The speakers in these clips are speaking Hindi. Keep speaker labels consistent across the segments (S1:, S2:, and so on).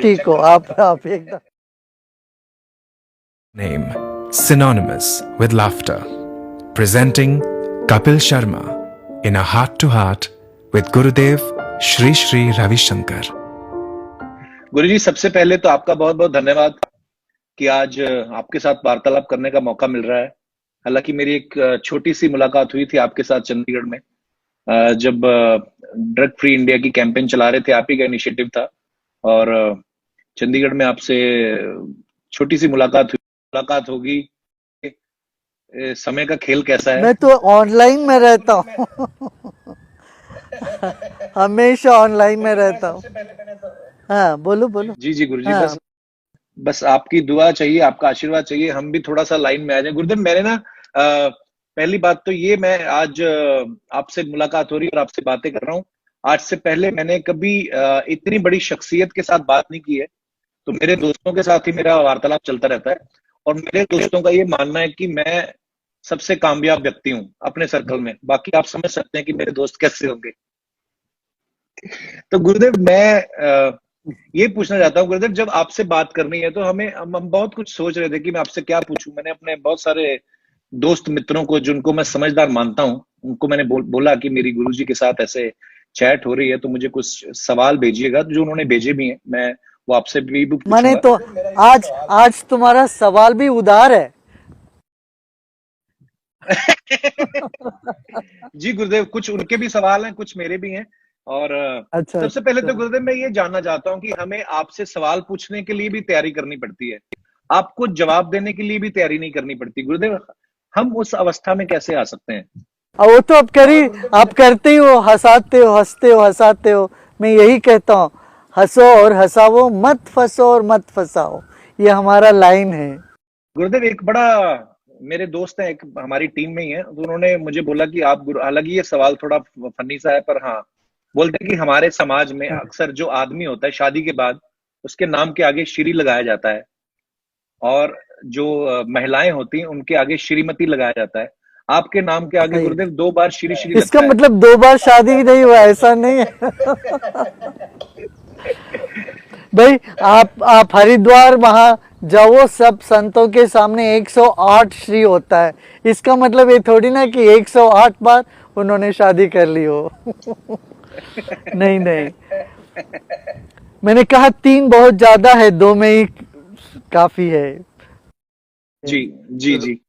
S1: ठीक हो आप एकदम।
S2: Name synonymous with laughter. Presenting Kapil Sharma in a heart to heart with Gurudev Shri Shri Ravi Shankar.
S3: गुरुजी, सबसे पहले तो आपका बहुत बहुत धन्यवाद कि आज आपके साथ वार्तालाप करने का मौका मिल रहा है। हालांकि मेरी एक छोटी सी मुलाकात हुई थी आपके साथ चंडीगढ़ में, जब ड्रग फ्री इंडिया की कैंपेन चला रहे थे, आप ही का इनिशिएटिव था, और चंडीगढ़ में आपसे छोटी सी मुलाकात होगी। समय का खेल कैसा है?
S1: मैं तो ऑनलाइन में रहता हूँ हमेशा ऑनलाइन में रहता हूँ। हाँ, बोलो बोलो।
S3: जी गुरुजी,
S1: हाँ।
S3: बस आपकी दुआ चाहिए, आपका आशीर्वाद चाहिए, हम भी थोड़ा सा लाइन में आ जाए। गुरुदेव, मैंने ना पहली बात तो ये, मैं आज आपसे मुलाकात हो रही है और आपसे बातें कर रहा हूँ। आज से पहले मैंने कभी इतनी बड़ी शख्सियत के साथ बात नहीं की है। तो मेरे दोस्तों के साथ ही मेरा वार्तालाप चलता रहता है, और मेरे दोस्तों का ये मानना है कि मैं सबसे कामयाब व्यक्ति हूँ अपने सर्कल में। बाकी आप समझ सकते हैं कि मेरे दोस्त कैसे होंगे। तो गुरुदेव, मैं ये पूछना चाहता हूँ गुरुदेव, जब आपसे बात करनी है तो हम बहुत कुछ सोच रहे थे कि मैं आपसे क्या पूछूं। मैंने अपने बहुत सारे दोस्त मित्रों को, जिनको मैं समझदार मानता हूँ, उनको मैंने बोला कि मेरी गुरुजी के साथ ऐसे चैट हो रही है, तो मुझे कुछ सवाल भेजिएगा, जो उन्होंने भेजे भी हैं। मैं वो आपसे भी
S1: मैंने
S3: पूछूंगा।
S1: तो आज तुम्हारा सवाल भी उदार है
S3: जी गुरुदेव, कुछ उनके भी सवाल हैं, कुछ मेरे भी हैं। और
S1: अच्छा,
S3: सबसे पहले तो गुरुदेव, मैं ये जानना चाहता हूँ कि हमें आपसे सवाल पूछने के लिए भी तैयारी करनी पड़ती है, आपको जवाब देने के लिए भी तैयारी नहीं करनी पड़ती। गुरुदेव, हम उस अवस्था में कैसे आ सकते हैं?
S1: वो तो आप करते ही हो, हंसाते हो, हंसते हो, हंसाते हो। मैं यही कहता हूँ, हंसो और हंसाओ, मत फंसो और मत फंसाओ। ये हमारा लाइन है।
S3: गुरुदेव, एक बड़ा मेरे दोस्त हैं, एक हमारी टीम में ही है, तो उन्होंने मुझे बोला कि आप, हालांकि ये सवाल थोड़ा फनी सा है, पर हाँ, बोलते हैं कि हमारे समाज में अक्सर जो आदमी होता है शादी के बाद, उसके नाम के आगे श्री लगाया जाता है, और जो महिलाएं होती हैं उनके आगे श्रीमती लगाया जाता है। आपके नाम के आगे गुरुदेव 2 बार श्री श्री
S1: इसका
S3: लगता है।
S1: मतलब 2 बार शादी भी नहीं हुआ, ऐसा नहीं है भाई, आप हरिद्वार वहां जाओ, सब संतों के सामने 108 श्री होता है। इसका मतलब ये थोड़ी ना कि 108 बार उन्होंने शादी कर ली हो नहीं नहीं, मैंने कहा 3 बहुत ज्यादा है, 2 में ही काफी है।
S3: जी जी जी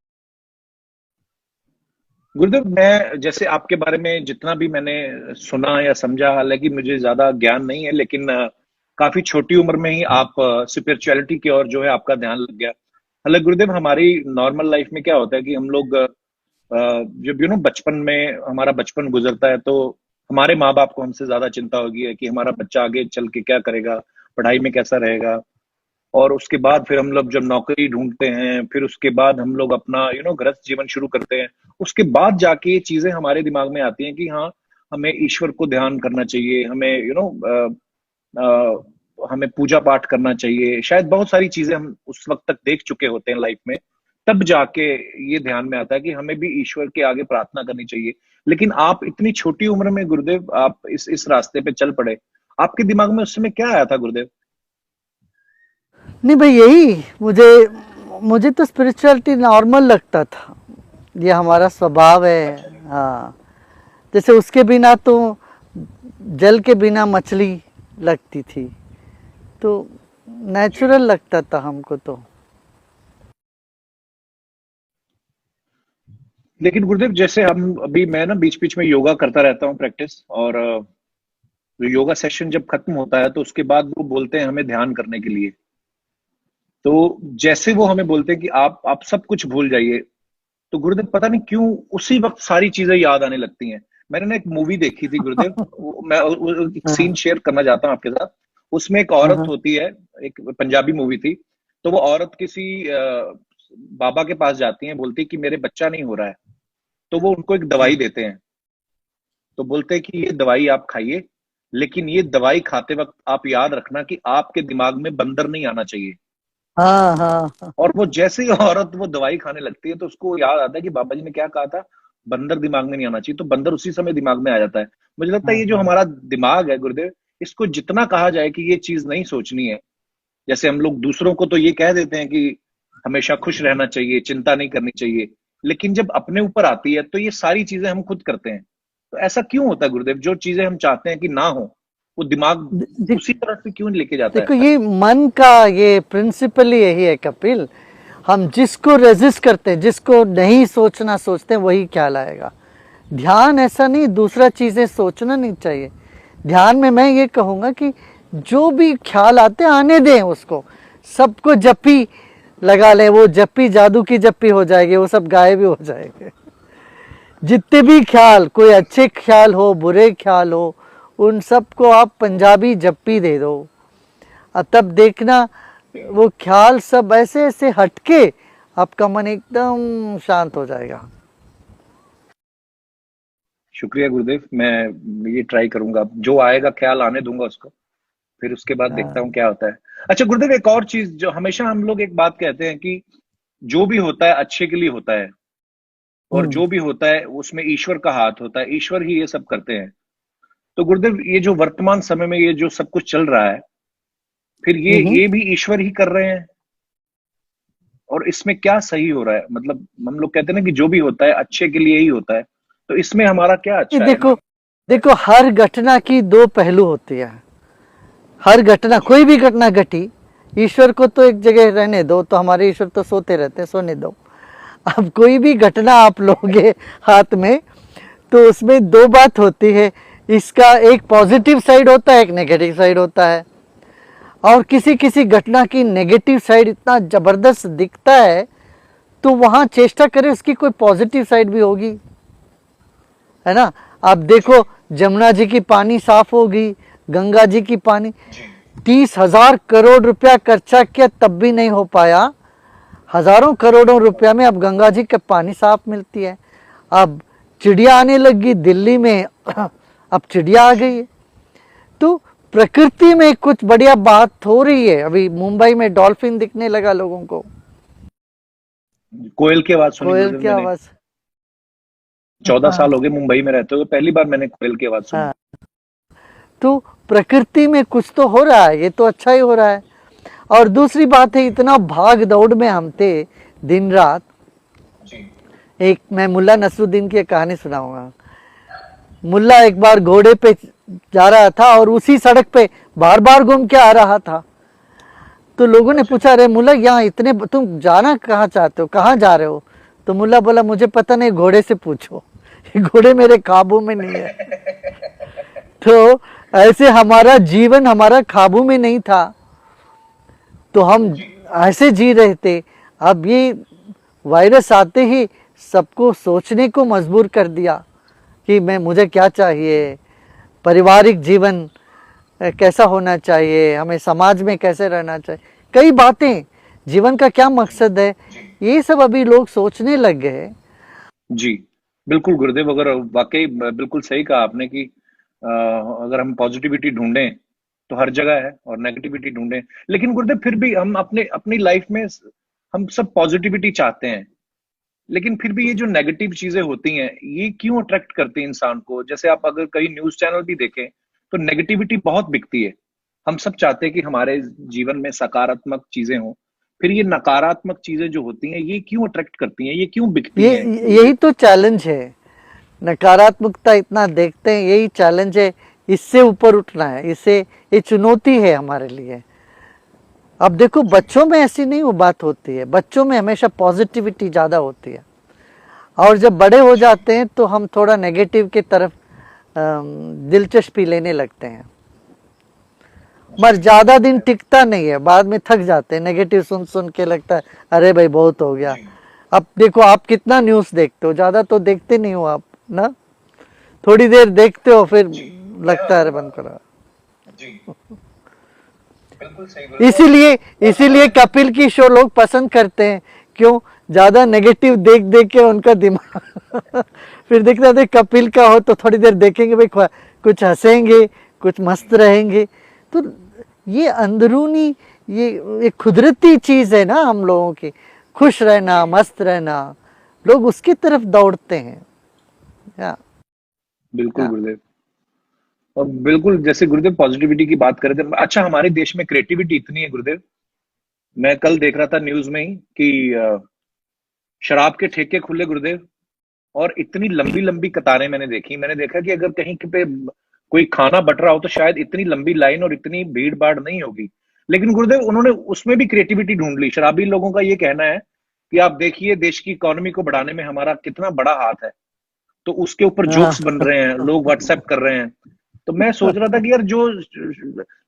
S3: गुरुदेव, मैं जैसे आपके बारे में जितना भी मैंने सुना या समझा, हालांकि मुझे ज्यादा ज्ञान नहीं है, लेकिन काफी छोटी उम्र में ही आप स्पिरिचुअलिटी की ओर जो है आपका ध्यान लग गया। हालांकि गुरुदेव, हमारी नॉर्मल लाइफ में क्या होता है कि हम लोग जब बचपन में हमारा बचपन गुजरता है, तो हमारे माँ बाप को हमसे ज्यादा चिंता होगी है कि हमारा बच्चा आगे चल के क्या करेगा, पढ़ाई में कैसा रहेगा। और उसके बाद फिर हम लोग जब नौकरी ढूंढते हैं, फिर उसके बाद हम लोग अपना गृहस्थ जीवन शुरू करते हैं। उसके बाद जाके ये चीजें हमारे दिमाग में आती हैं कि हाँ, हमें ईश्वर को ध्यान करना चाहिए, हमें हमें पूजा पाठ करना चाहिए। शायद बहुत सारी चीजें हम उस वक्त तक देख चुके होते हैं लाइफ में, तब जाके ये ध्यान में आता है कि हमें भी ईश्वर के आगे प्रार्थना करनी चाहिए। लेकिन आप इतनी छोटी उम्र में गुरुदेव, आप इस रास्ते पे चल पड़े। आपके दिमाग में उस समय क्या आया था गुरुदेव?
S1: नहीं भाई, यही मुझे तो स्पिरिचुअलिटी नॉर्मल लगता था, ये हमारा स्वभाव है। हाँ, जैसे उसके बिना तो जल के बिना मछली लगती थी, तो नेचुरल लगता था हमको तो।
S3: लेकिन गुरुदेव, जैसे मैं ना बीच बीच में योगा करता रहता हूँ, प्रैक्टिस, और योगा सेशन जब खत्म होता है तो उसके बाद वो बोलते हैं हमें ध्यान करने के लिए। तो जैसे वो हमें बोलते हैं कि आप सब कुछ भूल जाइए, तो गुरुदेव पता नहीं क्यों उसी वक्त सारी चीजें याद आने लगती हैं। मैंने ना एक मूवी देखी थी गुरुदेव, मैं एक सीन शेयर करना चाहता हूँ आपके साथ। उसमें एक औरत होती है, एक पंजाबी मूवी थी। तो वो औरत किसी बाबा के पास जाती है, बोलती है कि मेरे बच्चा नहीं हो रहा है। तो वो उनको एक दवाई देते हैं, तो बोलते हैं कि ये दवाई आप खाइए, लेकिन ये दवाई खाते वक्त आप याद रखना कि आपके दिमाग में बंदर नहीं आना चाहिए।
S1: हाँ हाँ।
S3: और वो जैसे ही औरत वो दवाई खाने लगती है, तो उसको याद आता है कि बाबा जी ने क्या कहा था, बंदर दिमाग में नहीं आना चाहिए। तो बंदर उसी समय दिमाग में आ जाता है। मुझे लगता है ये जो हमारा दिमाग है गुरुदेव, इसको जितना कहा जाए कि ये चीज नहीं सोचनी है, जैसे हम लोग दूसरों को तो ये कह देते हैं कि हमेशा खुश रहना चाहिए, चिंता नहीं करनी चाहिए, लेकिन जब अपने ऊपर आती है तो ये सारी चीजें हम खुद करते हैं। तो ऐसा क्यों होता है गुरुदेव? जो चीजें हम चाहते हैं कि ना हो, वो दिमाग
S1: दे-
S3: उसी तरह से क्यों लेके जाता
S1: देखो
S3: है?
S1: ये मन का ये प्रिंसिपल ही यही है कपिल। हम जिसको रेजिस्ट करते हैं, जिसको नहीं सोचना सोचते हैं, वही ख्याल आएगा। ध्यान ऐसा नहीं, दूसरा चीजें सोचना नहीं चाहिए। ध्यान में मैं ये कहूंगा कि जो भी ख्याल आते हैं आने दें उसको। सबको जप्पी लगा लें, वो जप्पी जादू की जप्पी हो जाएगी, वो सब गायब ही हो जाएंगे। जितने भी ख्याल, कोई अच्छे ख्याल हो बुरे ख्याल हो, उन सबको आप पंजाबी जप्पी दे दो। और तब देखना वो ख्याल सब ऐसे ऐसे हटके आपका मन एकदम शांत हो जाएगा।
S3: शुक्रिया गुरुदेव, मैं ये ट्राई करूंगा। जो आएगा ख्याल आने दूंगा उसको, फिर उसके बाद देखता हूँ क्या होता है। अच्छा गुरुदेव, एक और चीज जो हमेशा हम लोग एक बात कहते हैं कि जो भी होता है अच्छे के लिए होता है, और जो भी होता है उसमें ईश्वर का हाथ होता है, ईश्वर ही ये सब करते हैं। तो गुरुदेव, ये जो वर्तमान समय में ये जो सब कुछ चल रहा है, फिर ये भी ईश्वर ही कर रहे हैं? और इसमें क्या सही हो रहा है? मतलब हम लोग कहते हैं ना कि जो भी होता है अच्छे के लिए ही होता है, तो इसमें हमारा क्या
S1: ये
S3: अच्छा है?
S1: देखो, देखो हर घटना की दो पहलू होती है। हर घटना, कोई भी घटना घटी, ईश्वर को तो एक जगह रहने दो, तो हमारे ईश्वर तो सोते रहते हैं, सोने दो। अब कोई भी घटना आप लोगे हाथ में, तो उसमें दो बात होती है। इसका एक पॉजिटिव साइड होता है, एक नेगेटिव साइड होता है। और किसी किसी घटना की नेगेटिव साइड इतना जबरदस्त दिखता है, तो वहां चेष्टा करें उसकी कोई पॉजिटिव साइड भी होगी, है ना। आप देखो, जमुना जी की पानी साफ होगी, गंगा जी की पानी, 30,000 करोड़ रुपया खर्चा किया तब भी नहीं हो पाया। हजारों करोड़ों रुपया में अब गंगा जी का पानी साफ मिलती है। अब चिड़िया आने लगी दिल्ली में, अब चिड़िया आ गई है। तो प्रकृति में कुछ बढ़िया बात हो रही है। अभी मुंबई में डॉल्फिन दिखने लगा लोगों को,
S3: कोयल की आवाज सुनी
S1: कोयल
S3: गुरुदेव
S1: की
S3: मैंने।
S1: आवाज।
S3: 14 साल हो गए मुंबई में रहते हुए, पहली बार मैंने कोयल की आवाज सुनी।
S1: हाँ, तो प्रकृति में कुछ तो हो रहा है, ये तो अच्छा ही हो रहा है। और दूसरी बात है, इतना भाग दौड़ में हम थे दिन रात। एक मैं मुल्ला नसरुद्दीन की एक कहानी सुनाऊंगा। मुल्ला एक बार घोड़े पे जा रहा था और उसी सड़क पे बार बार घूम के आ रहा था। तो लोगों ने पूछा, अरे मुल्ला यहाँ इतने तुम जाना कहाँ चाहते हो, कहाँ जा रहे हो? तो मुल्ला बोला, मुझे पता नहीं, घोड़े से पूछो। घोड़े मेरे काबू में नहीं है। तो ऐसे हमारा जीवन हमारा काबू में नहीं था, तो हम ऐसे जी रहे थे। अब ये वायरस आते ही सबको सोचने को मजबूर कर दिया कि मुझे क्या चाहिए, पारिवारिक जीवन कैसा होना चाहिए, हमें समाज में कैसे रहना चाहिए, कई बातें, जीवन का क्या मकसद है, ये सब अभी लोग सोचने लग गए।
S3: जी बिल्कुल गुरुदेव, अगर वाकई बिल्कुल सही कहा आपने कि अगर हम पॉजिटिविटी ढूंढें तो हर जगह है, और नेगेटिविटी ढूंढें। लेकिन गुरुदेव फिर भी हम अपनी लाइफ में हम सब पॉजिटिविटी चाहते हैं, लेकिन फिर भी ये जो नेगेटिव चीजें होती हैं ये क्यों अट्रैक्ट करती हैं इंसान को? जैसे आप अगर कई न्यूज चैनल भी देखें तो नेगेटिविटी बहुत बिकती है। हम सब चाहते हैं कि हमारे जीवन में सकारात्मक चीजें हों, फिर ये नकारात्मक चीजें जो होती हैं ये क्यों अट्रैक्ट करती हैं, ये क्यों बिकती
S1: ये
S3: हैं?
S1: यही तो चैलेंज है। नकारात्मकता इतना देखते हैं, यही चैलेंज है। इससे ऊपर उठना है, इससे ये चुनौती है हमारे लिए। अब देखो, बच्चों में ऐसी नहीं वो बात होती है, बच्चों में हमेशा पॉजिटिविटी ज़्यादा होती है। और जब बड़े हो जाते हैं तो हम थोड़ा नेगेटिव की तरफ दिलचस्पी लेने लगते हैं, पर ज़्यादा दिन टिकता नहीं है, बाद में थक जाते हैं। नेगेटिव सुन सुन के लगता है अरे भाई बहुत हो गया। अब देखो, आप कितना न्यूज़ देखते हो? ज़्यादा तो देखते नहीं हो आप ना, थोड़ी देर देखते हो फिर लगता है बंद करो। इसीलिए कपिल की शो लोग पसंद करते हैं। क्यों? ज्यादा नेगेटिव देख देख के उनका दिमाग फिर देखते थे कपिल का हो तो थोड़ी देर देखेंगे भाई, कुछ हंसेंगे, कुछ मस्त रहेंगे। तो ये अंदरूनी ये कुदरती चीज है ना हम लोगों की, खुश रहना, मस्त रहना, लोग उसकी तरफ दौड़ते हैं। या
S3: बिल्कुल गुरुदेव, और बिल्कुल जैसे गुरुदेव पॉजिटिविटी की बात कर रहे थे। अच्छा, हमारे देश में क्रिएटिविटी इतनी है गुरुदेव मैं कल देख रहा था न्यूज में ही कि शराब के ठेके खुले गुरुदेव, और इतनी लंबी लंबी कतारें मैंने देखी। मैंने देखा कि अगर कहीं पे कोई खाना बट रहा हो तो शायद इतनी लंबी लाइन और इतनी भीड़ भाड़ नहीं होगी, लेकिन गुरुदेव उन्होंने उसमें भी क्रिएटिविटी ढूंढ ली। शराबी लोगों का ये कहना है कि आप देखिए देश की इकोनॉमी को बढ़ाने में हमारा कितना बड़ा हाथ है, तो उसके ऊपर
S1: हाँ।
S3: जोक्स बन रहे हैं, लोग व्हाट्सएप कर रहे हैं। तो मैं सोच रहा था कि यार जो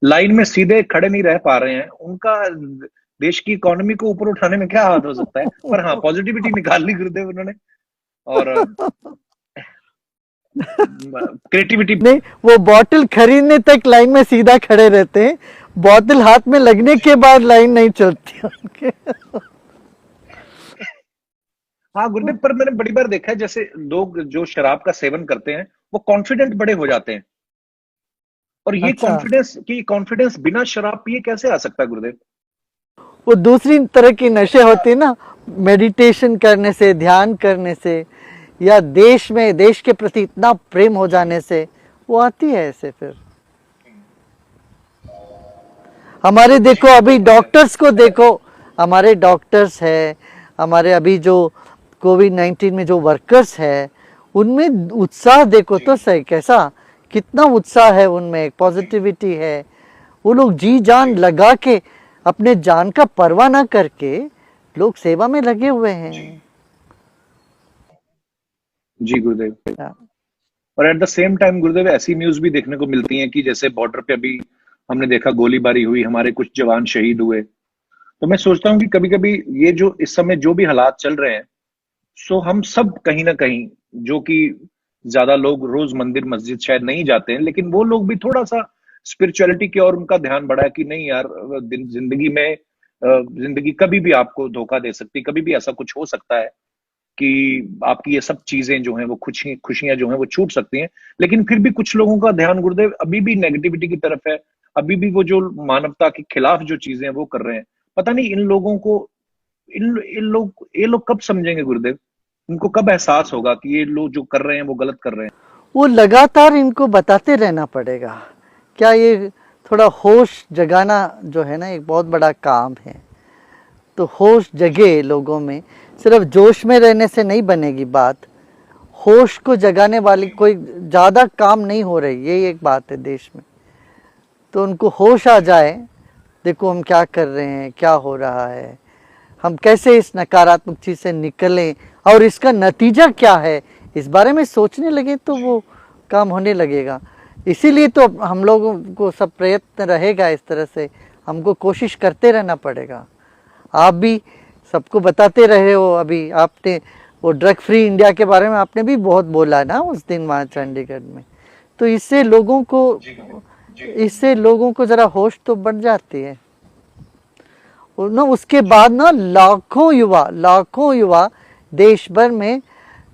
S3: लाइन में सीधे खड़े नहीं रह पा रहे हैं, उनका देश की इकोनॉमी को ऊपर उठाने में क्या हाथ हो सकता है। पर हाँ, पॉजिटिविटी निकाल ली गुरुदेव उन्होंने, और क्रिएटिविटी।
S1: नहीं, वो बॉटल खरीदने तक लाइन में सीधा खड़े रहते हैं, बॉटल हाथ में लगने के बाद लाइन नहीं चलती उनके।
S3: हाँ गुरुदेव, पर मैंने बड़ी बार देखा है जैसे लोग जो शराब का सेवन करते हैं वो कॉन्फिडेंट बड़े हो जाते हैं, और ये
S1: अच्छा,
S3: कॉन्फिडेंस बिना शराब पिए कैसे आ सकता है गुरुदेव?
S1: वो दूसरी तरह की नशे होते हैं ना, मेडिटेशन करने से, ध्यान करने से, या देश के प्रति इतना प्रेम हो जाने से वो आती है ऐसे। फिर हमारे देखो अभी डॉक्टर्स को देखो, हमारे डॉक्टर्स है, हमारे अभी जो कोविड-19 में जो वर्कर्स है, उनमें उत्साह देखो तो सही, कैसा कितना उत्साह है उनमें, पॉजिटिविटी है। वो लोग जी जान लगा के, अपने जान का परवाह ना करके लोग सेवा में लगे हुए हैं।
S3: जी गुरुदेव।
S1: हाँ।
S3: और एट द सेम टाइम गुरुदेव ऐसी न्यूज भी देखने को मिलती हैं कि जैसे बॉर्डर पे अभी हमने देखा गोलीबारी हुई, हमारे कुछ जवान शहीद हुए। तो मैं सोचता हूँ कि कभी कभी ये जो इस समय जो भी हालात चल रहे हैं, सो हम सब कहीं ना कहीं, जो कि ज्यादा लोग रोज मंदिर मस्जिद शायद नहीं जाते हैं, लेकिन वो लोग भी थोड़ा सा स्पिरिचुअलिटी की ओर उनका ध्यान बढ़ा है कि नहीं यार, जिंदगी में जिंदगी कभी भी आपको धोखा दे सकती, कभी भी ऐसा कुछ हो सकता है कि आपकी ये सब चीजें जो हैं वो खुशियां जो हैं वो छूट सकती हैं। लेकिन फिर भी कुछ लोगों का ध्यान गुरुदेव अभी भी नेगेटिविटी की तरफ है, अभी भी वो जो मानवता के खिलाफ जो चीजें हैं वो कर रहे हैं। पता नहीं इन लोगों को, ये लोग कब समझेंगे गुरुदेव? इनको कब एहसास होगा कि ये लोग जो कर रहे हैं वो गलत कर रहे हैं?
S1: वो लगातार इनको बताते रहना पड़ेगा। क्या ये थोड़ा होश जगाना जो है ना, एक बहुत बड़ा काम है। तो होश जगे लोगों में, सिर्फ जोश में रहने से नहीं बनेगी बात। होश को जगाने वाली कोई ज़्यादा काम नहीं हो रही, यही एक बात है देश में। तो उनको होश आ जाए, देखो हम क्या कर रहे हैं, क्या हो रहा है, हम कैसे इस नकारात्मक चीज़ से निकलें और इसका नतीजा क्या है, इस बारे में सोचने लगे तो वो काम होने लगेगा। इसीलिए तो हम लोगों को सब प्रयत्न रहेगा, इस तरह से हमको कोशिश करते रहना पड़ेगा। आप भी सबको बताते रहे हो, अभी आपने वो ड्रग फ्री इंडिया के बारे में आपने भी बहुत बोला ना उस दिन वहाँ चंडीगढ़ में। तो इससे लोगों को ज़रा होश तो बढ़ जाती है। और ना उसके बाद ना लाखों युवा देश भर में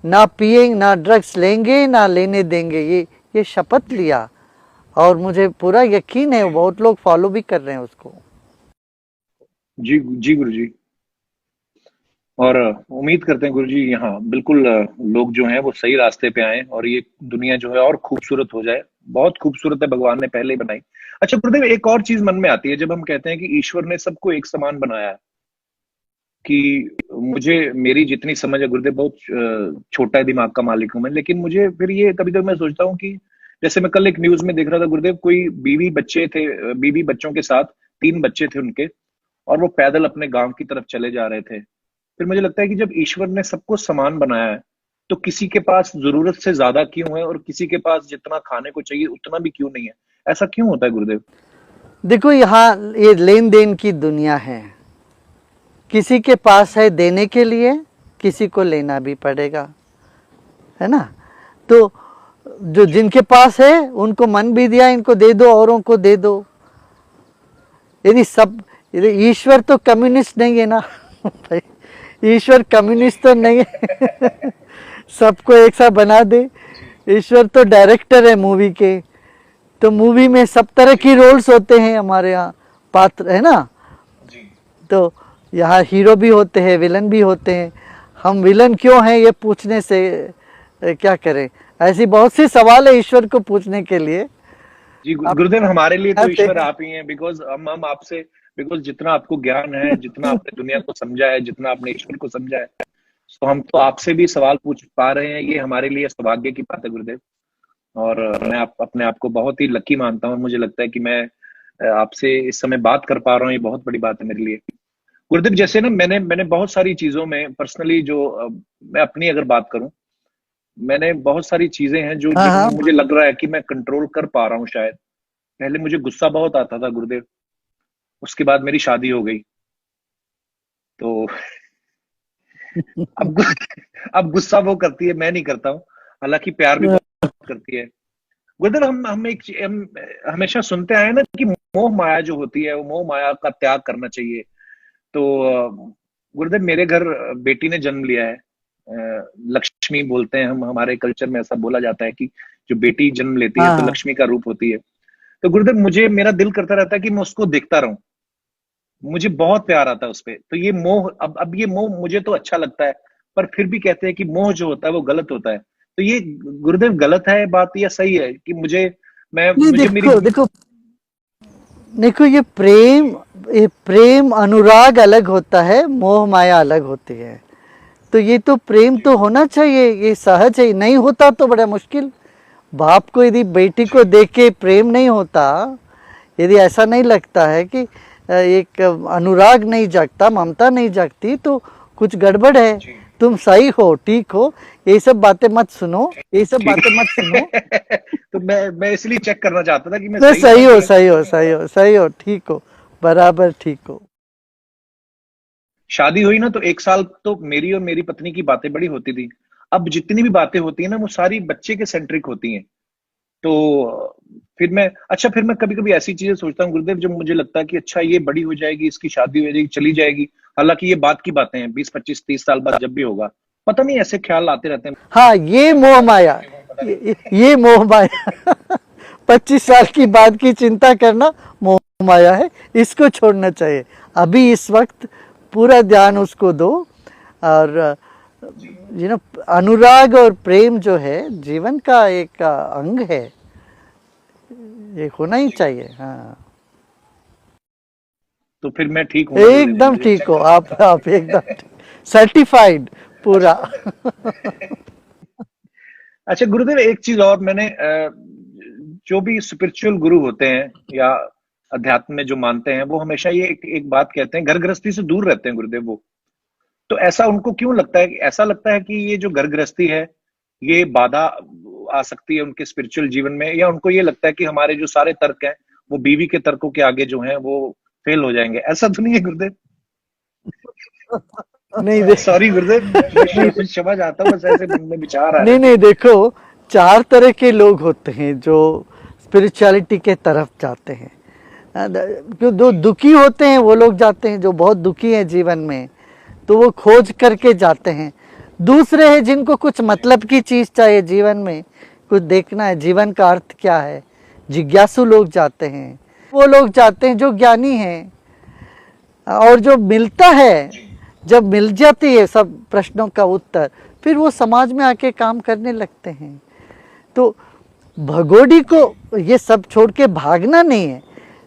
S1: ना पिएंगे, ना ड्रग्स लेंगे, ना लेने देंगे, ये शपथ लिया। और मुझे पूरा यकीन है बहुत लोग फॉलो भी कर रहे हैं उसको।
S3: जी जी गुरु जी। और उम्मीद करते हैं गुरु जी, यहाँ बिल्कुल लोग जो हैं वो सही रास्ते पे आए और ये दुनिया जो है और खूबसूरत हो जाए। बहुत खूबसूरत है, भगवान ने पहले ही बनाई। अच्छा गुरुदेव, एक और चीज मन में आती है जब हम कहते हैं कि ईश्वर ने सबको एक समान बनाया है, कि मुझे मेरी जितनी समझ है गुरुदेव, बहुत छोटा है दिमाग का मालिक हूं मैं, लेकिन मुझे फिर ये कभी कभी मैं सोचता हूँ कि जैसे मैं कल एक न्यूज में देख रहा था गुरुदेव, कोई बीवी बच्चों के साथ, 3 बच्चे थे उनके, और वो पैदल अपने गांव की तरफ चले जा रहे थे। फिर मुझे लगता है कि जब ईश्वर ने सबको समान बनाया है तो किसी के पास जरूरत से ज्यादा क्यों है और किसी के पास जितना खाने को चाहिए उतना भी क्यों नहीं है? ऐसा क्यों होता है गुरुदेव?
S1: देखो यहाँ ये लेन देन की दुनिया है, किसी के पास है देने के लिए, किसी को लेना भी पड़ेगा, है ना। तो जो जिनके पास है उनको मन भी दिया, इनको दे दो, औरों को दे दो। यदि ईश्वर तो कम्युनिस्ट नहीं है ना भाई, ईश्वर कम्युनिस्ट तो नहीं है सबको एक साथ बना दे। ईश्वर तो डायरेक्टर है मूवी के, तो मूवी में सब तरह की रोल्स होते हैं, हमारे यहाँ पात्र है ना। तो यहाँ हीरो भी होते हैं, विलन भी होते हैं। हम विलन क्यों हैं ये पूछने से क्या करें, ऐसी बहुत सी सवाल है ईश्वर को पूछने के लिए।
S3: जी गुरुदेव, हमारे लिए तो ईश्वर आप ही हैं, बिकॉज हम आपसे बिकॉज जितना आपको ज्ञान है, जितना आपने दुनिया को समझा है, जितना आपने ईश्वर को समझा है, तो हम तो आपसे भी सवाल पूछ पा रहे हैं, ये हमारे लिए सौभाग्य की बात है गुरुदेव। और मैं अपने आप को बहुत ही लकी मानता हूँ, और मुझे लगता है कि मैं आपसे इस समय बात कर पा रहा हूँ, ये बहुत बड़ी बात है मेरे लिए। गुरुदेव, जैसे ना मैंने मैंने बहुत सारी चीजों में पर्सनली जो मैं अपनी अगर बात करूं, मैंने बहुत सारी चीजें हैं जो
S1: हाँ हाँ।
S3: जिनमें मुझे लग रहा है कि मैं कंट्रोल कर पा रहा हूँ शायद। पहले मुझे गुस्सा बहुत आता था गुरुदेव, उसके बाद मेरी शादी हो गई, तो अब अब गुस्सा वो करती है, मैं नहीं करता हूँ, हालांकि प्यार भी बहुत करती है। गुरुदेव, हम हमेशा सुनते आए हैं ना कि मोह माया जो होती है, वो मोह माया का त्याग करना चाहिए। तो गुरुदेव, मेरे घर बेटी ने जन्म लिया है, लक्ष्मी बोलते हैं हम, हमारे कल्चर में ऐसा बोला जाता है कि जो बेटी जन्म लेती है
S1: हाँ
S3: तो
S1: हाँ।
S3: लक्ष्मी का रूप होती है। तो गुरुदेव, मुझे मेरा दिल करता रहता है कि मैं उसको देखता रहूं, मुझे बहुत प्यार आता है उस पे। तो ये मोह, अब ये मोह मुझे तो अच्छा लगता है, पर फिर भी कहते हैं कि मोह जो होता है वो गलत होता है। तो ये गुरुदेव गलत है बात या सही है कि
S1: नहीं,
S3: मुझे मेरी।
S1: देखो देखो देखो, ये प्रेम अनुराग अलग होता है, मोह माया अलग होती है। तो ये तो प्रेम तो होना चाहिए, ये सहज है, नहीं होता तो बड़ा मुश्किल। बाप को यदि बेटी को देख के प्रेम नहीं होता, यदि ऐसा नहीं लगता है कि एक अनुराग नहीं जागता, ममता नहीं जागती, तो कुछ गड़बड़ है। तुम सही हो, ठीक हो, ये सब बातें मत सुनो, ये सब
S3: ठीक
S1: बातें मत सुनो।
S3: तो मैं इसलिए चेक करना चाहता था कि मैं
S1: नहीं,
S3: सही हूं
S1: सही
S3: या
S1: हो,
S3: गलत।
S1: सही हो, सही हो, सही हो, ठीक हो, बराबर ठीक हो।
S3: शादी हुई ना तो 1 साल तो मेरी और मेरी पत्नी की बातें बड़ी होती थी। अब जितनी भी बातें होती है ना, वो सारी बच्चे के सेंट्रिक होती हैं। तो फिर मैं कभी कभी ऐसी चीजें सोचता हूँ गुरुदेव, जो मुझे लगता है कि अच्छा ये बड़ी हो जाएगी, इसकी शादी हो जाएगी, चली जाएगी। हालांकि ये बात की बातें हैं, 20 25 30 साल बाद जब भी होगा, पता नहीं, ऐसे ख्याल आते रहते हैं।
S1: हाँ, ये मोह माया, ये मोह माया। 25 साल की बात की चिंता करना मोह माया है, इसको छोड़ना चाहिए। अभी इस वक्त पूरा ध्यान उसको दो। और अनुराग और प्रेम जो है जीवन का एक अंग है, ये होना ही चाहिए। हाँ,
S3: तो फिर मैं ठीक हूँ ना गुरुदेव,
S1: एकदम
S3: मुझे
S1: ठीक
S3: चेक
S1: हो
S3: करना
S1: आप, एकदम सर्टिफाइड पूरा।
S3: अच्छा गुरुदेव, एक चीज और, मैंने जो भी स्पिरिचुअल गुरु होते हैं या अध्यात्म में जो मानते हैं, वो हमेशा ये एक बात कहते हैं, घर गृहस्थी से दूर रहते हैं गुरुदेव वो। तो ऐसा उनको क्यों लगता है? ऐसा लगता है कि ये जो घर गृहस्थी है, ये बाधा आ सकती है उनके स्पिरिचुअल जीवन में, या उनको ये लगता है कि हमारे जो सारे तर्क हैं वो बीवी के तर्कों के आगे जो हैं वो फेल हो जाएंगे? ऐसा तो नहीं है गुरुदेव?
S1: नहीं दे
S3: सॉरी गुरुदेव, मैं
S1: नहीं,
S3: क्षमा चाहता हूँ, बस ऐसे मन में विचार आ रहे
S1: नहीं
S3: थे।
S1: नहीं, देखो, 4 तरह के लोग होते हैं जो स्पिरिचुअलिटी के तरफ जाते हैं। जो दुखी होते हैं वो लोग जाते हैं, जो बहुत दुखी हैं जीवन में, तो वो खोज करके जाते हैं। दूसरे हैं जिनको कुछ मतलब की चीज चाहिए जीवन में, कुछ देखना है, जीवन का अर्थ क्या है, जिज्ञासु लोग जाते हैं। वो लोग जाते हैं जो ज्ञानी हैं, और जो मिलता है, जब मिल जाती है सब प्रश्नों का उत्तर, फिर वो समाज में आके काम करने लगते हैं। तो भगोड़ी को ये सब छोड़ के भागना नहीं है।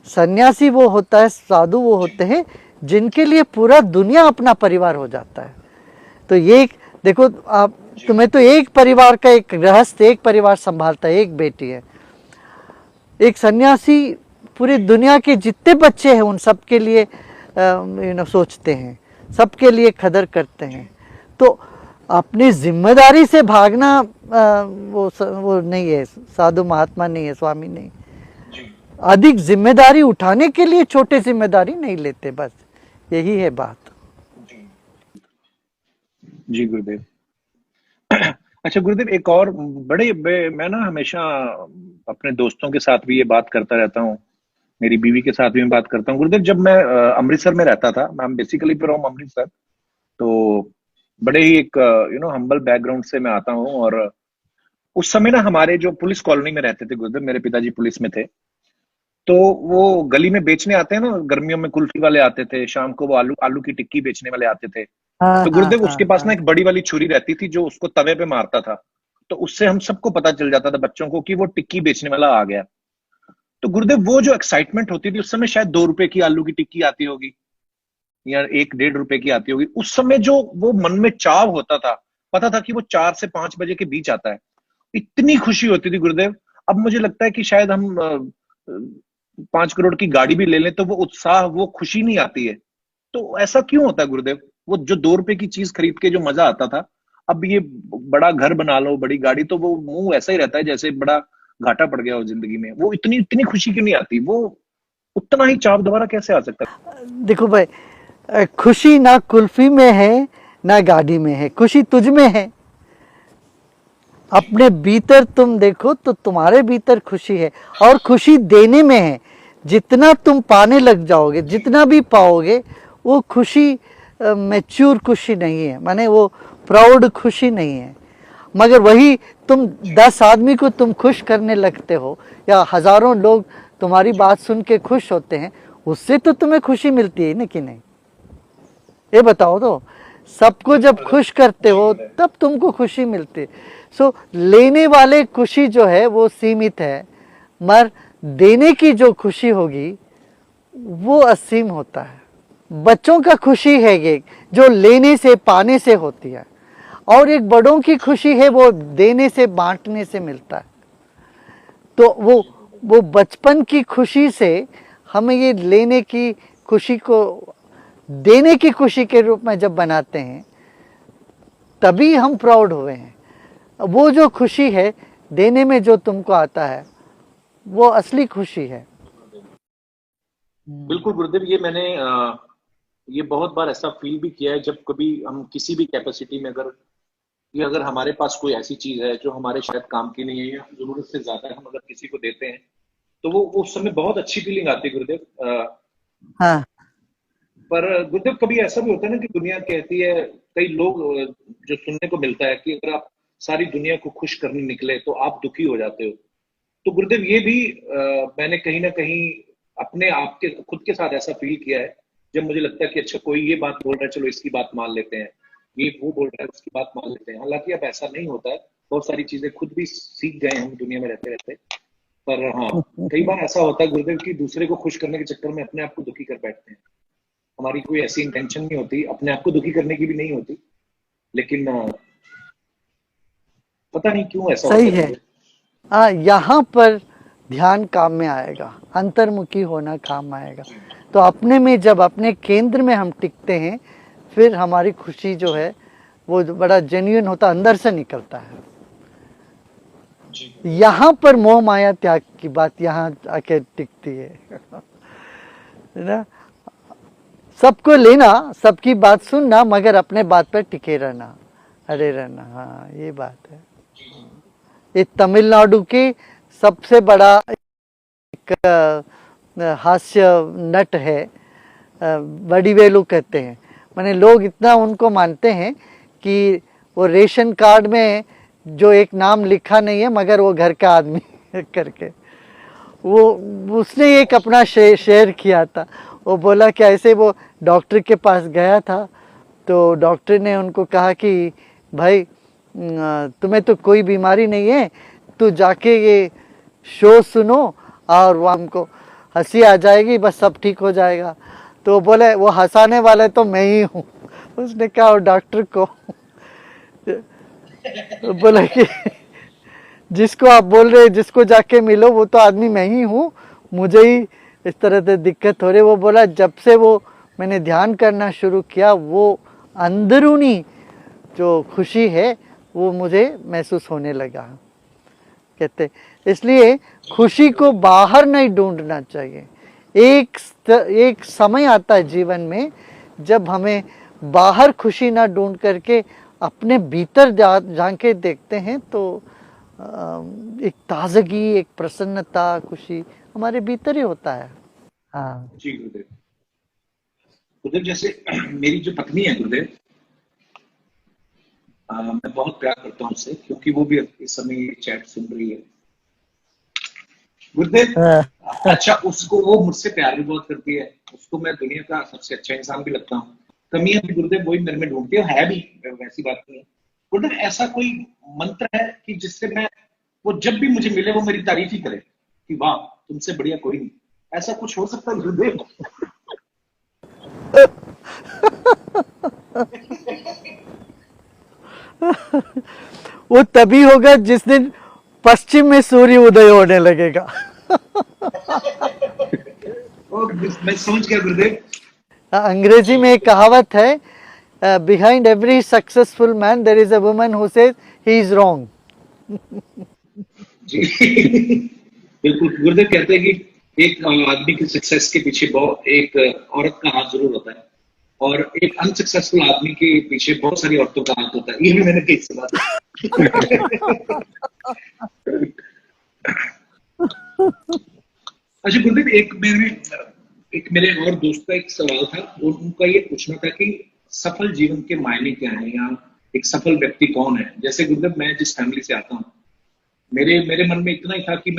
S1: सन्यासी वो होता है, साधु वो होते हैं जिनके लिए पूरा दुनिया अपना परिवार हो जाता है। तो ये देखो, आप, तुम्हें तो एक परिवार का, एक गृहस्थ एक परिवार संभालता है, एक बेटी है। एक सन्यासी पूरी दुनिया के जितने बच्चे हैं उन सब के लिए सोचते हैं, सबके लिए कदर करते हैं। तो अपनी जिम्मेदारी से भागना वो नहीं है, साधु महात्मा नहीं है, स्वामी नहीं। अधिक जिम्मेदारी उठाने के लिए छोटे जिम्मेदारी नहीं लेते, बस यही है बात।
S3: जी गुरुदेव। अच्छा गुरुदेव, एक और मैं ना हमेशा अपने दोस्तों के साथ भी ये बात करता रहता हूँ, मेरी बीवी के साथ भी मैं बात करता हूँ गुरुदेव। जब मैं अमृतसर में रहता था, मैं बेसिकली फ्रॉम अमृतसर, तो बड़े ही एक हम्बल बैकग्राउंड से मैं आता हूँ। और उस समय ना हमारे जो पुलिस कॉलोनी में रहते थे गुरुदेव, मेरे पिताजी पुलिस में थे, तो वो गली में बेचने आते हैं ना, गर्मियों में कुल्फी वाले आते थे, शाम को वो आलू आलू की टिक्की बेचने वाले आते थे।
S1: हाँ
S3: तो
S1: हाँ
S3: गुरुदेव
S1: हाँ
S3: उसके पास ना
S1: हाँ।
S3: एक बड़ी वाली छुरी रहती थी, जो उसको तवे पे मारता था। तो उससे हम सबको पता चल जाता था, बच्चों को, कि वो टिक्की बेचने वाला आ गया। तो गुरुदेव वो जो एक्साइटमेंट होती थी उस समय, शायद 2 रुपए की आलू की टिक्की आती होगी या 1-1.5 रुपए की आती होगी, उस समय जो वो मन में चाव होता था, पता था कि वो 4 से 5 बजे के बीच आता है, इतनी खुशी होती थी गुरुदेव। अब मुझे लगता है कि शायद हम 5 करोड़ की गाड़ी भी ले लें तो वो उत्साह, वो खुशी नहीं आती है। तो ऐसा क्यों होता है गुरुदेव? वो जो 2 रुपए की चीज खरीद के जो मजा आता था, अब ये बड़ा घर बना लो, बड़ी गाड़ी, तो वो मुंह ऐसा ही रहता है जैसे बड़ा घाटा पड़ गया हो जिंदगी में। वो इतनी इतनी खुशी क्यों नहीं आती? वो उतना ही चाव दोबारा कैसे आ सकता है?
S1: देखो भाई, खुशी ना कुल्फी में है ना गाड़ी में है, खुशी तुझ में है। अपने भीतर तुम देखो तो तुम्हारे भीतर खुशी है, और खुशी देने में है। जितना तुम पाने लग जाओगे, जितना भी पाओगे, वो खुशी मैच्योर खुशी नहीं है, माने वो प्राउड खुशी नहीं है। मगर वही तुम 10 आदमी को तुम खुश करने लगते हो, या हजारों लोग तुम्हारी बात सुन के खुश होते हैं, उससे तो तुम्हें खुशी मिलती है ना कि नहीं? ये बताओ तो, सबको जब खुश करते हो तब तुमको खुशी मिलती है। सो लेने वाले खुशी जो है वो सीमित है, मगर देने की जो खुशी होगी वो असीम होता है। बच्चों का खुशी है ये जो लेने से पाने से होती है, और एक बड़ों की खुशी है वो देने से बांटने से मिलता है। तो वो बचपन की खुशी से हमें ये लेने की खुशी को देने की खुशी के रूप में जब बनाते हैं, तभी हम प्राउड हुए हैं। वो जो खुशी है देने में जो तुमको आता है, वो असली खुशी है।
S3: बिल्कुल गुरुदेव, ये मैंने ये बहुत बार ऐसा फील भी किया है, जब कभी हम किसी भी कैपेसिटी में अगर हमारे पास कोई ऐसी चीज है जो हमारे शायद काम की नहीं है या जरूरत से ज्यादा है, हम अगर किसी को देते हैं तो वो उस समय बहुत अच्छी फीलिंग आती है गुरुदेव।
S1: हाँ,
S3: पर गुरुदेव कभी ऐसा भी होता है ना कि दुनिया कहती है, कई लोग जो सुनने को मिलता है कि अगर आप सारी दुनिया को खुश करने निकले तो आप दुखी हो जाते हो। तो गुरुदेव ये भी मैंने कहीं ना कहीं अपने आप के खुद के साथ ऐसा फील किया है, जब मुझे लगता है कि अच्छा कोई ये बात बोल रहा है, चलो इसकी बात मान लेते हैं, ये वो बोल रहा है उसकी बात मान लेते हैं। हालांकि अब ऐसा नहीं होता है, बहुत सारी चीजें खुद भी सीख गए हम दुनिया में रहते रहते। पर हाँ, कई बार ऐसा होता है गुरुदेव कि दूसरे को खुश करने के चक्कर में अपने आप को दुखी कर बैठते हैं। हमारी कोई ऐसी इंटेंशन नहीं होती, अपने आप को दुखी करने की भी नहीं होती, लेकिन पता नहीं क्यों ऐसा
S1: सही
S3: होता है
S1: है।
S3: गुरुदेव।
S1: यहाँ पर ध्यान काम में आएगा, अंतर्मुखी होना काम आएगा। तो अपने में जब अपने केंद्र में हम टिकते हैं, फिर हमारी खुशी जो है वो बड़ा जेन्युइन होता, अंदर से निकलता है। यहाँ पर मोह माया त्याग की बात यहाँ आके टिकती है ना। सबको लेना, सबकी बात सुनना, मगर अपने बात पर टिके रहना, अड़े रहना। हाँ, ये बात है। ये तमिलनाडु की सबसे बड़ा एक हास्य नट है, वडिवेलु कहते हैं। माने लोग इतना उनको मानते हैं कि वो रेशन कार्ड में जो एक नाम लिखा नहीं है, मगर वो घर का आदमी करके वो उसने एक अपना शेयर किया था। वो बोला कि ऐसे वो डॉक्टर के पास गया था, तो डॉक्टर ने उनको कहा कि भाई तुम्हें तो कोई बीमारी नहीं है, तू जाके ये शो सुनो और वो हमको हंसी आ जाएगी, बस सब ठीक हो जाएगा। तो बोले वो हंसाने वाला तो मैं ही हूँ। उसने कहा डॉक्टर को, बोला कि जिसको आप बोल रहे जिसको जाके मिलो वो तो आदमी मैं ही हूँ, मुझे ही इस तरह से दिक्कत हो रही। वो बोला जब से वो मैंने ध्यान करना शुरू किया, वो अंदरूनी जो खुशी है वो मुझे महसूस होने लगा। कहते इसलिए खुशी को बाहर नहीं ढूंढना चाहिए। एक समय आता है जीवन में जब हमें बाहर खुशी ना ढूंढ करके अपने भीतर झांके देखते हैं, तो एक ताजगी, एक प्रसन्नता, खुशी हमारे भीतर ही होता है। हाँ
S3: जी गुरुदेव। गुरुदेव जैसे मेरी जो पत्नी है गुरुदेव, मैं बहुत प्यार करता हूँ उससे, क्योंकि वो भी इस समय चैट सुन रही है गुरुदेव। अच्छा, उसको वो मुझसे प्यार भी बहुत करती है, उसको मैं दुनिया का सबसे अच्छा इंसान भी लगता हूँ। कमियां भी गुरुदेव वही मेरे में ढूंढती है भी, वैसी बात नहीं है गुरुदेव। ऐसा कोई मंत्र है कि जिससे मैं, वो जब भी मुझे मिले वो मेरी तारीफ ही करे कि वाह तुमसे बढ़िया कोई नहीं। ऐसा कुछ हो सकता है गुरुदेव?
S1: वो तभी होगा जिस दिन पश्चिम में सूर्य उदय होने लगेगा।
S3: मैं समझ गया गुरुदेव।
S1: अंग्रेजी में एक कहावत है, behind every successful man there is a woman who says he is wrong.
S3: जी बिल्कुल, गुरुदेव कहते हैं कि एक आदमी की सक्सेस के पीछे बहुत एक औरत का हाथ जरूर होता है, और एक अनसक्सेसफुल आदमी के पीछे बहुत सारी औरतों का हाथ होता है। ये भी मैंने कहीं सुना था। अच्छा गुरुदेव, एक मेरे और दोस्त का एक सवाल था, और उनका ये पूछना था कि सफल जीवन के मायने क्या है, या एक सफल व्यक्ति कौन है? जैसे गुरुदेव, मैं जिस फैमिली से आता हूँ, मेरे मेरे मन में इतना ही था कि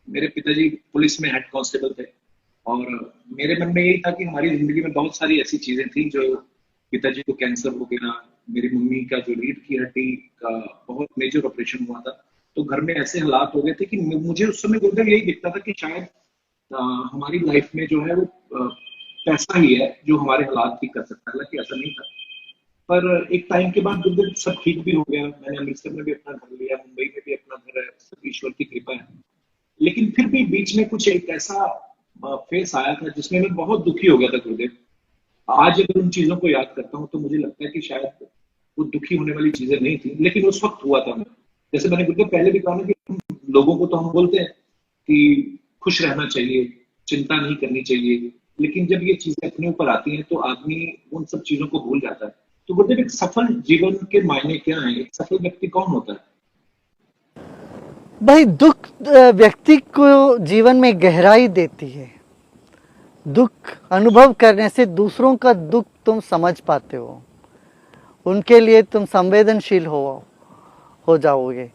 S3: मेरे पिताजी पुलिस में हेड कांस्टेबल थे, और मेरे मन में यही था कि हमारी जिंदगी में बहुत सारी ऐसी चीजें थी, जो पिताजी को कैंसर हो गया, मेरी मम्मी का जो रीढ़ की हड्डी का बहुत मेजर ऑपरेशन हुआ था, तो घर में ऐसे हालात हो गए थे कि मुझे उस समय गुरुदेव यही दिखता था कि शायद हमारी लाइफ में जो है वो पैसा ही है जो हमारे हालात ठीक कर सकता है। हालांकि ऐसा नहीं था, पर एक टाइम के बाद गुरुदेव सब ठीक भी हो गया। मैंने अमृतसर में भी अपना घर लिया, मुंबई में भी अपना घर है, सब ईश्वर की कृपा है। लेकिन फिर भी बीच में कुछ एक ऐसा फेस आया था जिसमें मैं बहुत दुखी हो गया था गुरुदेव। आज अगर उन चीजों को याद करता हूँ तो मुझे लगता है कि शायद वो दुखी होने वाली चीजें नहीं थी, लेकिन उस वक्त हुआ था। मैं, जैसे मैंने गुरुदेव पहले भी कहा ना कि लोगों को तो हम बोलते हैं कि खुश रहना चाहिए, चिंता नहीं करनी चाहिए, लेकिन जब ये चीजें अपने ऊपर आती हैं तो आदमी उन सब चीजों को भूल जाता है। तो गुरुदेव, एक सफल जीवन के मायने क्या है? एक सफल व्यक्ति कौन होता है?
S1: भाई, दुख व्यक्ति को जीवन में गहराई देती है। दुख अनुभव करने से दूसरों का दुख तुम समझ पाते हो, उनके लिए तुम संवेदनशील हो जाओगे।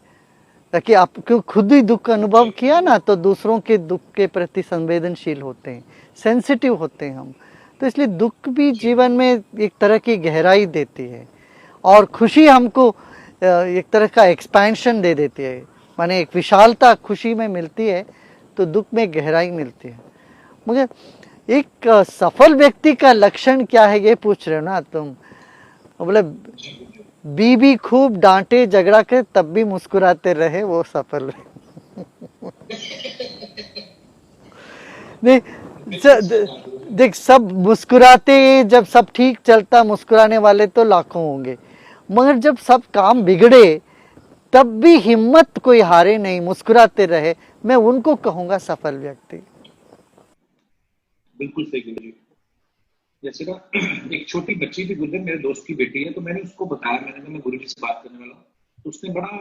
S1: ताकि आपको खुद ही दुख अनुभव किया ना, तो दूसरों के दुख के प्रति संवेदनशील होते हैं, सेंसिटिव होते हैं हम। तो इसलिए दुख भी जीवन में एक तरह की गहराई देती है, और खुशी हमको एक तरह का एक्सपेंशन दे देती है, माने एक विशालता खुशी में मिलती है, तो दुख में गहराई मिलती है। मगर एक सफल व्यक्ति का लक्षण क्या है, ये पूछ रहे हो ना तुम? मतलब बीबी खूब डांटे झगड़ा करे तब भी मुस्कुराते रहे, वो सफल है। नहीं, देख, सब मुस्कुराते, जब सब ठीक चलता मुस्कुराने वाले तो लाखों होंगे, मगर जब सब काम बिगड़े तब भी हिम्मत कोई हारे नहीं, मुस्कुराते रहे, मैं उनको कहूंगा सफल व्यक्ति।
S3: बिल्कुल सही गुरुजी। जैसे ना एक छोटी बच्ची थी गुरुदेव, मेरे दोस्त की बेटी है, तो मैंने उसको बताया, मैंने कहा मैं गुरुजी से बात करने वाला हूँ। तो उसने बड़ा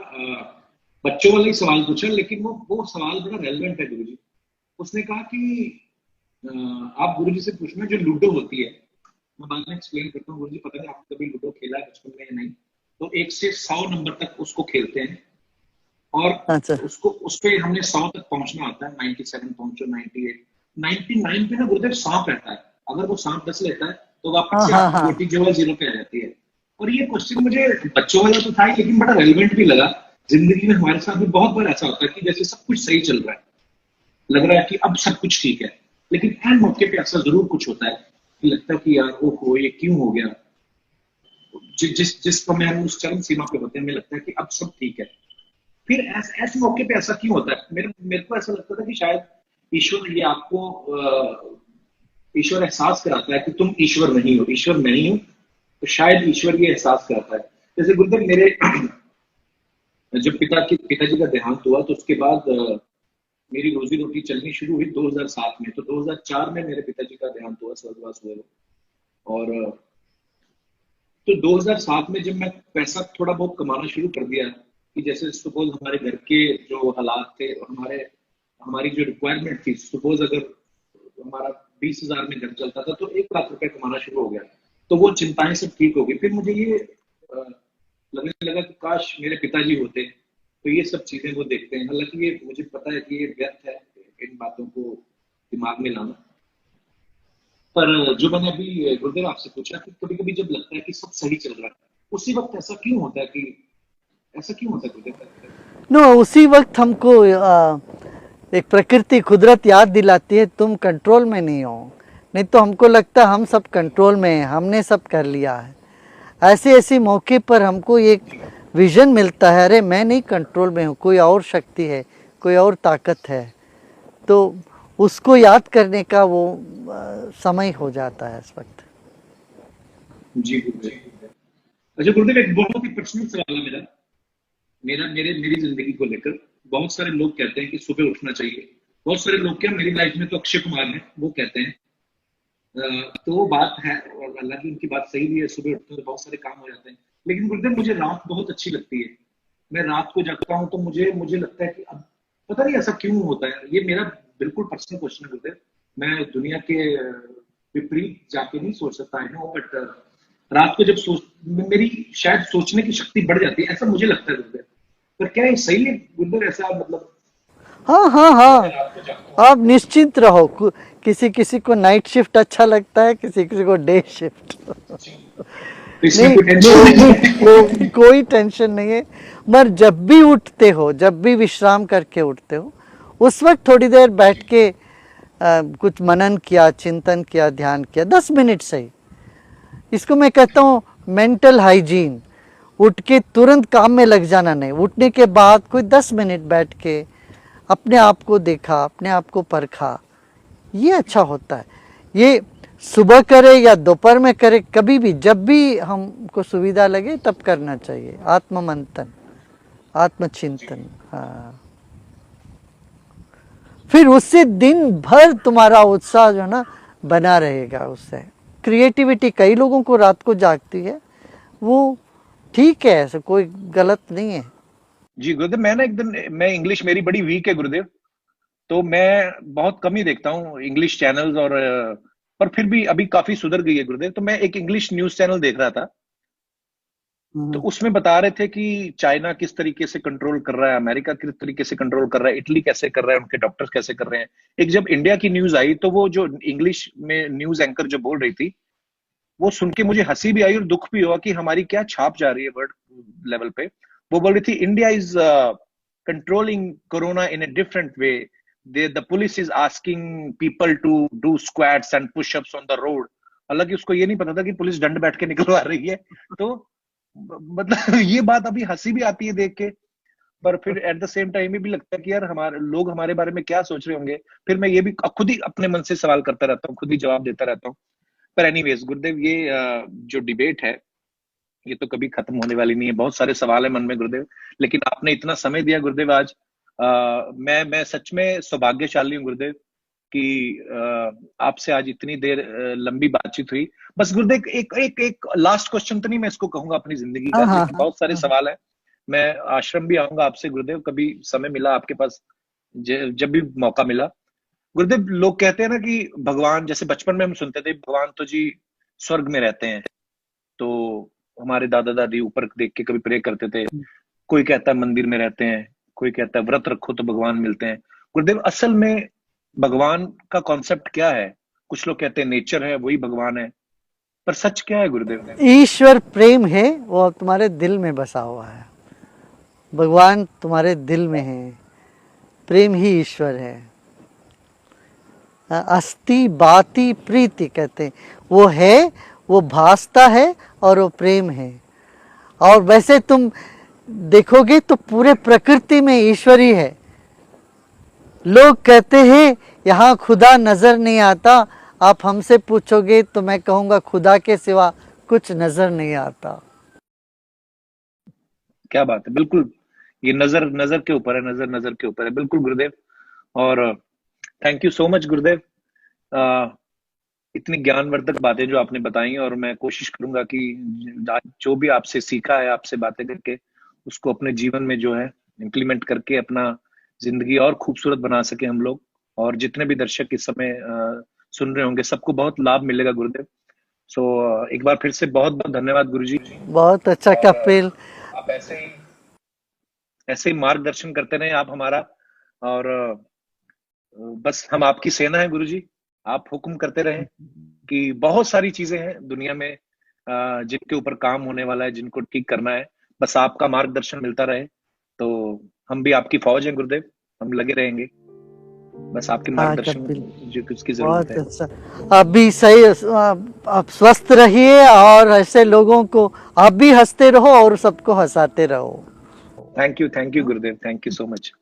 S3: बच्चों वाला ही सवाल पूछा, लेकिन वो सवाल बड़ा रेलेवेंट है गुरुजी। उसने कहा कि आप गुरुजी से पूछना जो लूडो होती है, मैं बाद में एक्सप्लेन करता हूँ गुरुजी, पता नहीं आपने कभी लूडो खेला है बचपन में या नहीं। तो 1 से 100 नंबर तक उसको खेलते हैं, और
S1: अच्छा,
S3: उसको उस पे हमने 100 तक पहुंचना आता है। 97 पहुंचो, 98, 99 पे ना गुरुदेव सांप रहता है। अगर वो सांप डस लेता है तो वापस
S1: हाँ
S3: से
S1: हाँ
S3: आपकी
S1: हाँ,
S3: गोटी जो है 0 पे आ जाती है। और ये क्वेश्चन मुझे बच्चों वाला तो था ही, लेकिन बड़ा रेलिवेंट भी लगा। जिंदगी में हमारे साथ भी बहुत बार ऐसा होता है कि जैसे सब कुछ सही चल रहा है, लग रहा है कि अब सब कुछ ठीक है, लेकिन एन मौके पे ऐसा जरूर कुछ होता है कि लगता है कि यार ओहो ये क्यों हो गया। जिस समय हम उस चरम सीमा पे होते हैं, हमें लगता है कि अब सब ठीक है। फिर ऐसे मौके पे ऐसा क्यों होता है? मेरे को ऐसा लगता था कि शायद ईश्वर ये आपको ईश्वर एहसास कराता है कि तुम ईश्वर नहीं हो, ईश्वर नहीं हो, तो शायद ईश्वर ये एहसास कराता है। जैसे गुरुदेव, मेरे जब पिताजी का देहांत हुआ, तो उसके बाद मेरी रोजी रोटी चलनी शुरू हुई 2007 में। तो 2004 में मेरे पिताजी का देहांत हुआ, स्वर्गवास हुए। और तो 2007 में जब मैं पैसा थोड़ा बहुत कमाना शुरू कर दिया, कि जैसे सपोज हमारे घर के जो हालात थे और हमारी जो रिक्वायरमेंट थी, सपोज अगर हमारा 20,000 में घर चलता था तो 1 लाख रुपए कमाना शुरू हो गया, तो वो चिंताएं सब ठीक हो गई। फिर मुझे ये लगने लगा कि काश मेरे पिताजी होते, तो ये सब चीजें वो देखते हैं। हालांकि ये मुझे पता है कि ये व्यर्थ है इन बातों को दिमाग में लाना। पर जो मैंने अभी गुरुदेव आपसे पूछा कि कभी कभी जब लगता है कि सब सही चल रहा है, उसी वक्त ऐसा क्यों होता है गुरुदेव?
S1: नो, उसी वक्त हमको एक प्रकृति कुदरत याद दिलाती है तुम कंट्रोल में नहीं हो। नहीं तो हमको लगता है हम सब कंट्रोल में हैं, हमने सब कर लिया है। ऐसे ऐसे मौके पर हमको एक विजन मिलता है, अरे मैं नहीं कंट्रोल में हूँ, कोई और शक्ति है, कोई और ताकत है। तो उसको याद करने का वो समय हो जाता है इस वक्त।
S3: जी गुरुदेव। अच्छा गुरुदेव, एक बहुत ही पर्सनल सवाल है मेरा मेरा मेरे मेरी जिंदगी को लेकर। बहुत सारे लोग कहते हैं कि सुबह उठना चाहिए। बहुत सारे लोग, क्या मेरी लाइफ में तो अक्षय कुमार है, वो कहते हैं। तो वो बात है, और अल्लाह की उनकी बात सही भी है, सुबह उठते हैं तो बहुत सारे काम हो जाते हैं। लेकिन गुरुदेव, मुझे रात बहुत अच्छी लगती है। मैं रात को जगता हूँ तो मुझे मुझे लगता है कि अब पता नहीं ऐसा क्यों होता है। ये मेरा बिल्कुल पर्सनल क्वेश्चन है गुरुदेव। मैं दुनिया के विपरीत जाके नहीं सोच सकता है, बट रात को जब मेरी शायद सोचने की शक्ति बढ़ जाती है, ऐसा मुझे लगता है गुरुदेव। पर क्या ये सही है गुरुदेव? ऐसा मतलब
S1: हाँ हाँ
S3: मैं
S1: हाँ,
S3: रात को जागता हूँ।
S1: आप निश्चिंत रहो। किसी किसी को नाइट शिफ्ट अच्छा लगता है, किसी किसी को डे शिफ्ट।
S3: तो इसमें
S1: नहीं,
S3: कोई टेंशन नहीं है।
S1: कोई टेंशन नहीं है। मगर जब भी उठते हो, जब भी विश्राम करके उठते हो, उस वक्त थोड़ी देर बैठ के कुछ मनन किया, चिंतन किया, ध्यान किया, 10 मिनट सही। इसको मैं कहता हूँ मेंटल हाइजीन। उठ के तुरंत काम में लग जाना नहीं, उठने के बाद कोई 10 मिनट बैठ के अपने आप को देखा, अपने आप को परखा, ये अच्छा होता है। ये सुबह करे या दोपहर में करे, कभी भी जब भी हमको सुविधा लगे तब करना चाहिए। आत्म मंथन, आत्मचिंतन। हाँ, फिर उससे दिन भर तुम्हारा उत्साह जो है ना बना रहेगा। उससे क्रिएटिविटी, कई लोगों को रात को जागती है, वो ठीक है, ऐसा कोई गलत नहीं है।
S3: जी गुरुदेव, मैं ना एक दिन, मैं इंग्लिश मेरी बड़ी वीक है गुरुदेव, तो मैं बहुत कम ही देखता हूँ इंग्लिश चैनल्स। और पर फिर भी अभी काफी सुधर गई है गुरुदेव। तो मैं एक इंग्लिश न्यूज चैनल देख रहा था, तो उसमें बता रहे थे कि चाइना किस तरीके से कंट्रोल कर रहा है, अमेरिका किस तरीके से कंट्रोल कर रहा है, इटली कैसे कर रहा है, उनके डॉक्टर्स कैसे कर रहे हैं। एक जब इंडिया की न्यूज आई तो वो जो इंग्लिश में न्यूज एंकर जो बोल रही थी, वो सुन के मुझे हंसी भी आई और दुख भी हुआ कि हमारी क्या छाप जा रही है वर्ल्ड लेवल पे। वो बोल रही थी, India is controlling corona in a different way. The police is asking people to do squats and pushups on the road. हालांकि उसको ये नहीं पता था कि पुलिस दंड बैठ के निकलवा रही है। तो मतलब ये बात अभी हंसी भी आती है देख के, पर फिर एट द सेम टाइम ये भी लगता है कि यार हमारे लोग हमारे बारे में क्या सोच रहे होंगे। फिर मैं ये भी खुद ही अपने मन से सवाल करता रहता हूँ, खुद ही जवाब देता रहता हूँ। पर एनीवेज गुरुदेव, ये जो डिबेट है ये तो कभी खत्म होने वाली नहीं है। बहुत सारे सवाल है मन में गुरुदेव, लेकिन आपने इतना समय दिया गुरुदेव आज। मैं सच में सौभाग्यशाली हूँ गुरुदेव कि आपसे आज इतनी देर लंबी बातचीत हुई। बस गुरुदेव, एक एक एक लास्ट क्वेश्चन तो नहीं मैं इसको कहूंगा अपनी जिंदगी
S1: हाँ
S3: का,
S1: हाँ
S3: लेकिन बहुत सारे
S1: हाँ।
S3: सवाल है। मैं आश्रम भी आऊंगा आपसे गुरुदेव, कभी समय मिला आपके पास, जब भी मौका मिला। गुरुदेव, लोग कहते हैं ना कि भगवान, जैसे बचपन में हम सुनते थे भगवान तो जी स्वर्ग में रहते हैं, तो हमारे दादा दादी ऊपर देख के कभी प्रे करते थे। कोई कहता है मंदिर में रहते हैं, कोई कहता है व्रत रखो तो भगवान मिलते हैं। गुरुदेव, असल में भगवान का कॉन्सेप्ट क्या है? कुछ लोग कहते हैं नेचर है वही भगवान है, पर सच क्या है गुरुदेव?
S1: ईश्वर प्रेम है, वो तुम्हारे दिल में बसा हुआ है। भगवान तुम्हारे दिल में है, प्रेम ही ईश्वर है। अस्ति बाति प्रीति कहते हैं, वो है, वो भासता है और वो प्रेम है। और वैसे तुम देखोगे तो पूरे प्रकृति में ईश्वर ही है। लोग कहते हैं यहाँ खुदा नजर नहीं आता, आप हमसे पूछोगे तो मैं कहूँगा खुदा के सिवा कुछ नजर नहीं आता।
S3: क्या बात है, बिल्कुल। ये नजर नजर के ऊपर है, नजर नजर के ऊपर है, बिल्कुल गुरुदेव। और थैंक यू सो मच गुरुदेव, इतनी ज्ञानवर्धक बातें जो आपने बताई। और मैं कोशिश करूंगा कि जो भी आपसे सीखा है, आपसे बातें करके, उसको अपने जीवन में जो है इम्प्लीमेंट करके अपना जिंदगी और खूबसूरत बना सके हम लोग। और जितने भी दर्शक इस समय सुन रहे होंगे, सबको बहुत लाभ मिलेगा गुरुदेव। सो एक बार फिर से बहुत बहुत धन्यवाद गुरुजी।
S1: बहुत अच्छा
S3: और
S1: कपिल।
S3: आप ऐसे ही मार्गदर्शन करते रहे आप हमारा। और बस हम आपकी सेना है गुरुजी, आप हुक्म करते रहें कि बहुत सारी चीजें हैं दुनिया में जिनके ऊपर काम होने वाला है, जिनको ठीक करना है। बस आपका मार्गदर्शन मिलता रहे, तो हम भी आपकी फौज हैं गुरुदेव, हम लगे रहेंगे। बस आपके
S1: हाँ
S3: मार्गदर्शन
S1: कपिल,
S3: जो उसकी
S1: बहुत
S3: जरूरत है।
S1: अच्छा। आप भी सही, आप स्वस्थ रहिए और ऐसे लोगों को आप भी हंसते रहो और सबको हंसाते रहो।
S3: Thank you Gurudev, thank you so much.